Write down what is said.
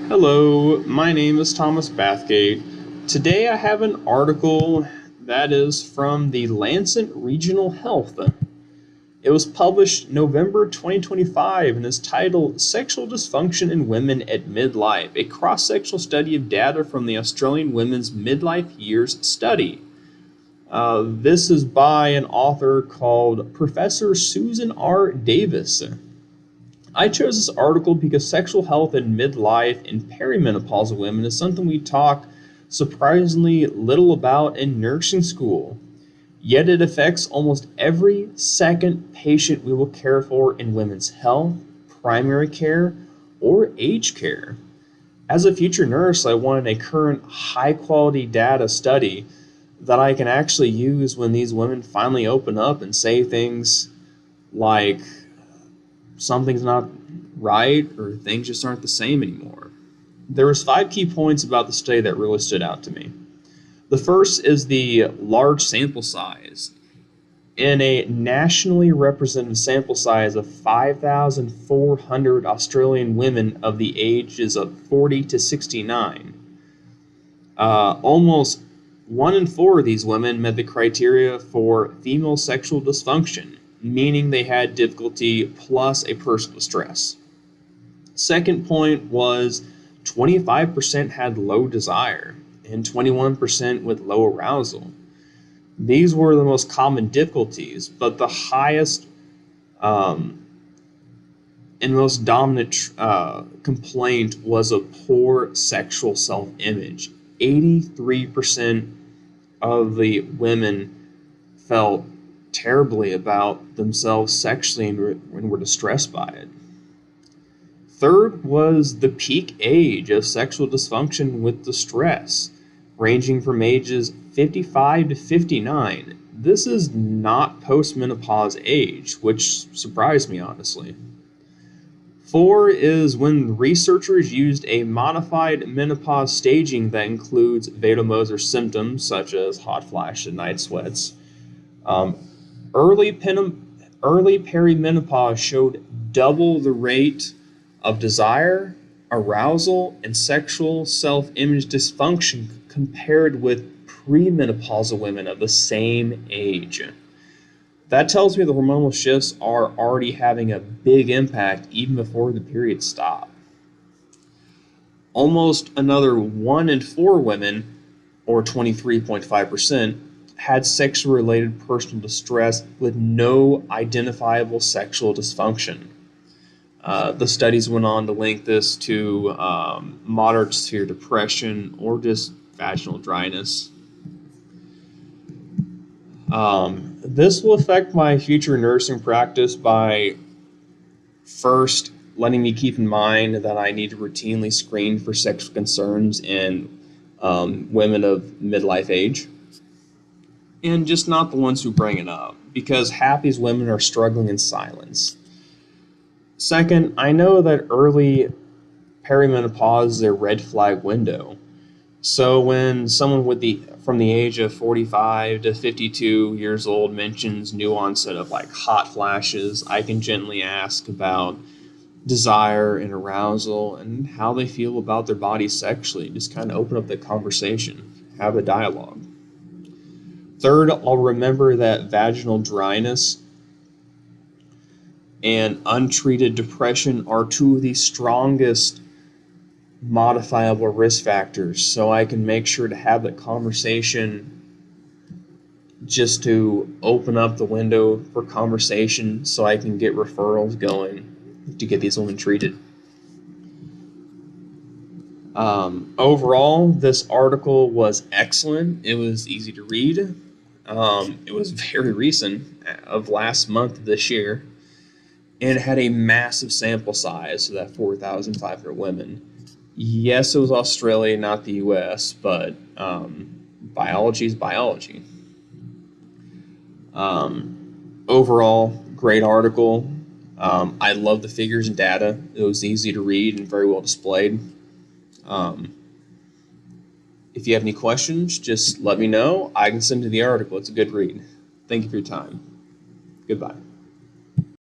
Hello, my name is Thomas Bathgate. Today I have an article that is from the Lancet Regional Health. It was published November 2025 and is titled Sexual Dysfunction in Women at Midlife, a cross-sectional study of data from the Australian Women's Midlife Years Study. This is by an author called Professor Susan R. Davis. I chose this article because sexual health in midlife and perimenopausal women is something we talk surprisingly little about in nursing school. Yet it affects almost every second patient we will care for in women's health, primary care, or aged care. As a future nurse, I wanted a current high quality data study that I can actually use when these women finally open up and say things like something's not right or things just aren't the same anymore. There was 5 key points about the study that really stood out to me. The first is the large sample size. In a nationally representative sample size of 5,400 Australian women of the ages of 40 to 69, almost 1 in 4 of these women met the criteria for female sexual dysfunction, meaning they had difficulty plus a personal stress. Second point was 25% had low desire and 21% with low arousal. These were the most common difficulties, but the highest and most dominant complaint was a poor sexual self-image. 83% of the women felt terribly about themselves sexually and were distressed by it. Third was the peak age of sexual dysfunction with distress, ranging from ages 55 to 59. This is not postmenopause age, which surprised me honestly. 4 is when researchers used a modified menopause staging that includes vasomotor symptoms such as hot flashes and night sweats. Early perimenopause showed double the rate of desire, arousal, and sexual self-image dysfunction compared with premenopausal women of the same age. That tells me the hormonal shifts are already having a big impact even before the period stop. Almost another 1 in 4 women, or 23.5%, had sexual-related personal distress with no identifiable sexual dysfunction. The studies went on to link this to moderate to severe depression or just vaginal dryness. This will affect my future nursing practice by first letting me keep in mind that I need to routinely screen for sexual concerns in women of midlife age, and just not the ones who bring it up, because half these women are struggling in silence. Second, I know that early perimenopause is a red flag window. So when someone from the age of 45 to 52 years old mentions new onset of like hot flashes, I can gently ask about desire and arousal and how they feel about their body sexually. Just kind of open up the conversation, have a dialogue. Third, I'll remember that vaginal dryness and untreated depression are 2 of the strongest modifiable risk factors, so I can make sure to have that conversation just to open up the window for conversation so I can get referrals going to get these women treated. Overall, this article was excellent. It was easy to read. It was very recent, of last month of this year, and it had a massive sample size, so that 4,500 women. Yes, it was Australia, not the US, but biology is biology. Overall, great article. I love the figures and data. It was easy to read and very well displayed. If you have any questions, just let me know. I can send you the article. It's a good read. Thank you for your time. Goodbye.